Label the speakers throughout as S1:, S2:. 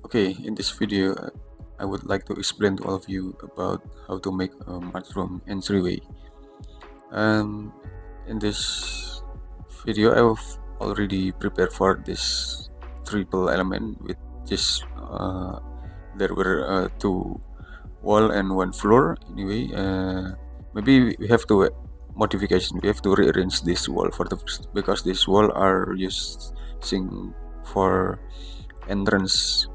S1: Okay, in this video, I would like to explain to all of you about how to make a Mudroom Entryway. In this video, I've already prepared for this triple element, with just there were two wall and one floor. Anyway, maybe we have to modification. We have to rearrange this wall for the first, because this wall are using for entrance.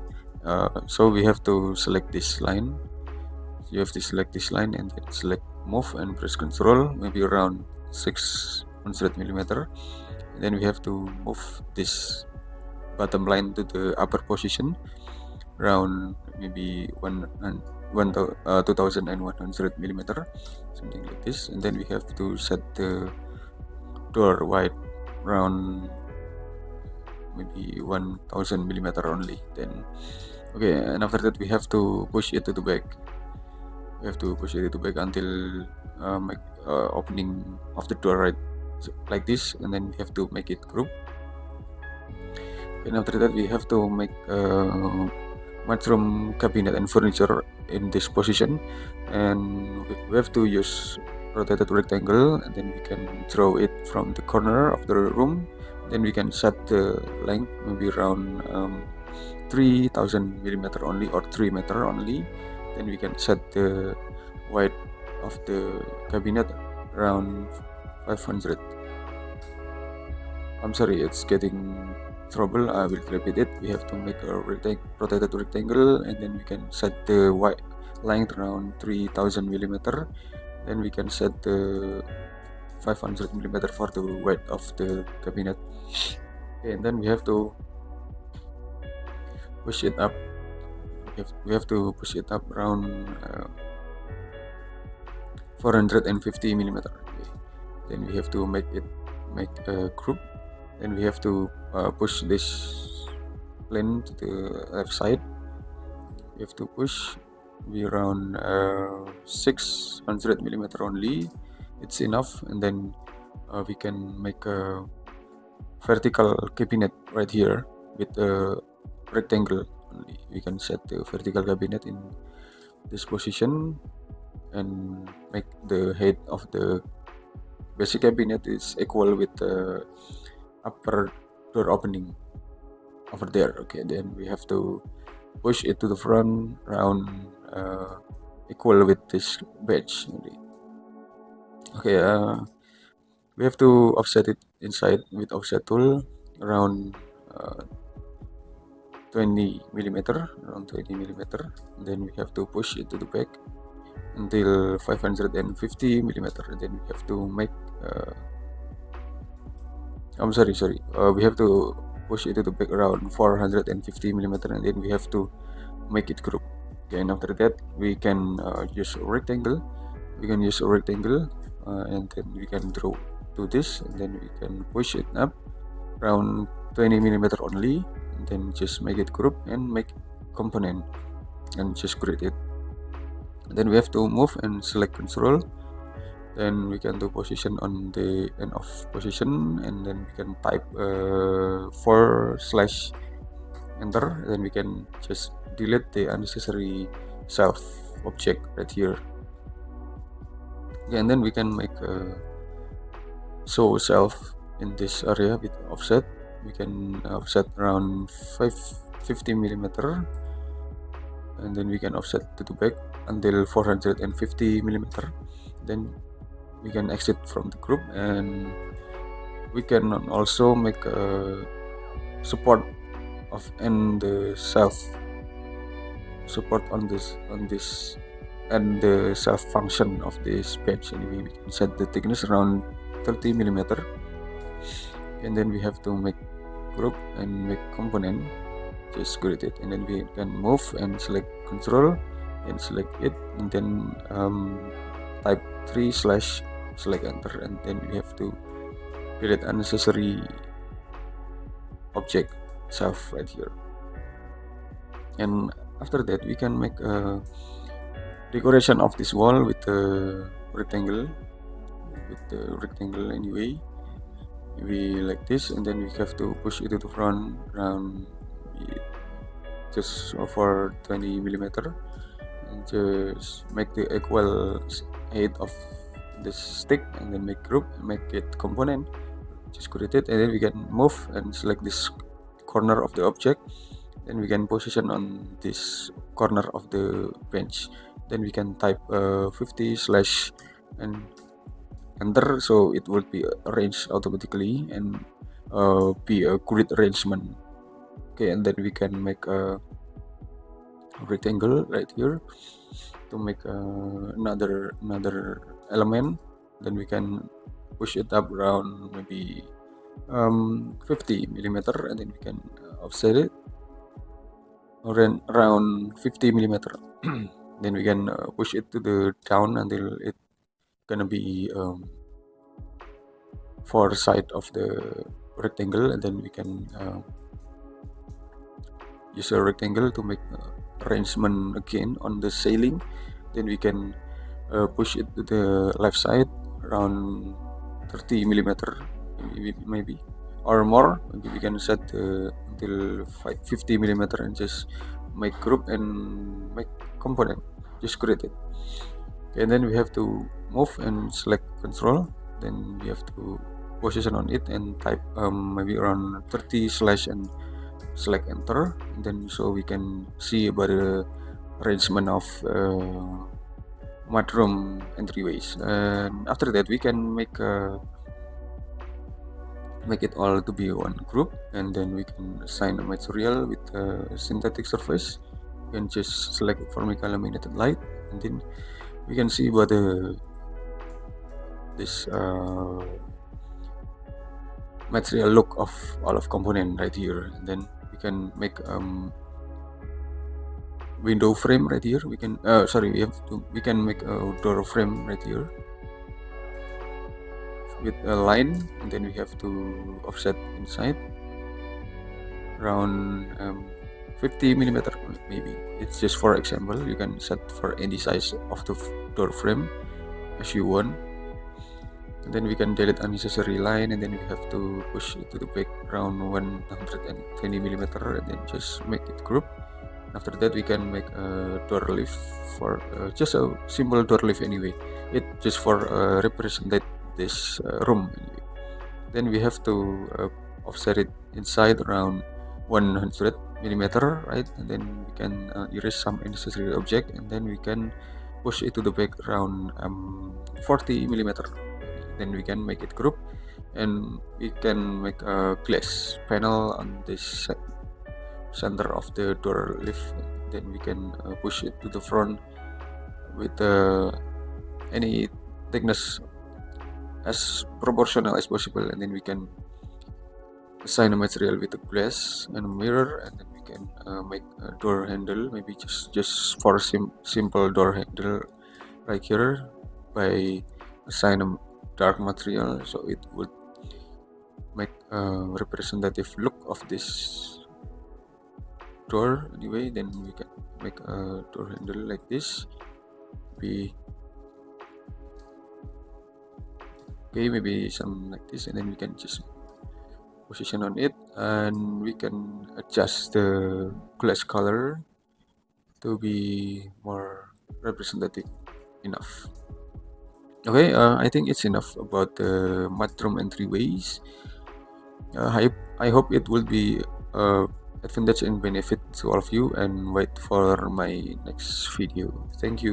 S1: So we have to select this line. You have to select this line and then select move and press Ctrl, maybe around 600 millimeter. And then we have to move this bottom line to the upper position around maybe 2100 millimeter, something like this. And then we have to set the door wide around maybe 1000 millimeter only. Then okay, and after that we have to push it to the back. We have to push it to the back until opening of the door, right? So, like this, and then we have to make it group. And after that we have to make Mudroom cabinet and furniture in this position, and we have to use rotated rectangle, and then we can draw it from the corner of the room. Then we can set the length maybe around 3000 millimeter only, or 3 meter only. Then we can set the height of the cabinet around 500. I'm sorry, it's getting trouble. I will repeat it. We have to make a rotated rectangle, and then we can set the length around 3000 millimeter. Then we can set the 500 millimeter for the weight of the cabinet. Okay, and then we have to push it up. We have to push it up around 450 millimeter. Okay. Then we have to make a group. Then we have to push this plane to the left side. We have to push be around 600 millimeter only. It's enough. And then we can make a vertical cabinet right here with a rectangle only. We can set the vertical cabinet in this position and make the height of the basic cabinet is equal with the upper door opening over there. Okay, then we have to push it to the front around equal with this badge only. Okay, we have to offset it inside with offset tool around 20 millimeter. Then we have to push it to the back until 550 millimeter. And then we have to make we have to push it to the back around 450 millimeter, and then we have to make it group. Okay, and after that we can use a rectangle. And then we can draw to this, and then we can push it up around 20 millimeter only, and then just make it group and make component and just create it. And then we have to move and select control. Then we can do position on the end of position, and then we can type /enter. Then we can just delete the unnecessary self object right here. Okay, and then we can make a show self in this area with offset. We can offset around 550 millimeter, and then we can offset to the back until 450 millimeter. Then we can exit from the group, and we can also make a support of and the self support on this and the self function of this badge. Anyway, we can set the thickness around 30 millimeter, and then we have to make group and make component. Just create it, and then we can move and select control and select it, and then type 3/select enter, and then we have to delete unnecessary object self right here. And after that we can make a decoration of this wall with the rectangle anyway, maybe like this. And then we have to push it to the front around just for 20 millimeter, and just make the equal height of this stick, and then make group, make it component, just create it, and then we can move and select this corner of the object. Then we can position on this corner of the bench. Then we can type 50 slash and enter, so it will be arranged automatically and be a grid arrangement. Okay, and then we can make a rectangle right here to make another element. Then we can push it up around maybe 50 millimeter, and then we can offset it around 50 millimeter. Then we can push it to the down until it gonna be far side of the rectangle, and then we can use a rectangle to make arrangement again on the ceiling. Then we can push it to the left side around 30 millimeter, maybe or more. Maybe we can set until 50 millimeter and just make group and make component, just create it. And then we have to move and select control. Then we have to position on it and type maybe around 30 slash and select enter. And then so we can see about the arrangement of Mudroom entryways. And after that we can make it all to be one group, and then we can assign a material with a synthetic surface. You can just select Formica laminated light, and then we can see what this material look of all of component right here. And then we can make window frame right here. We can we can make a door frame right here with a line, and then we have to offset inside around 50 millimeter maybe. It's just for example. You can set for any size of the door frame as you want. And then we can delete unnecessary line, and then we have to push it to the back around 120 millimeter, and then just make it group. After that we can make a door lift for just a simple door lift anyway. It just for represent this room anyway. Then we have to offset it inside around 100 millimeter, right? And then we can erase some unnecessary object, and then we can push it to the back around 40 millimeter. Then we can make it group, and we can make a glass panel on this center of the door lift. Then we can push it to the front with any thickness as proportional as possible, and then we can assign a material with a glass and a mirror, and then we can make a door handle, maybe just for simple door handle right here by assign a dark material, so it would make a representative look of this door anyway. Then we can make a door handle like this, maybe some like this, and then we can just position on it, and we can adjust the glass color to be more representative enough. Okay, I think it's enough about the Mudroom entryways. I hope it will be advantage and benefit to all of you, and wait for my next video. Thank you.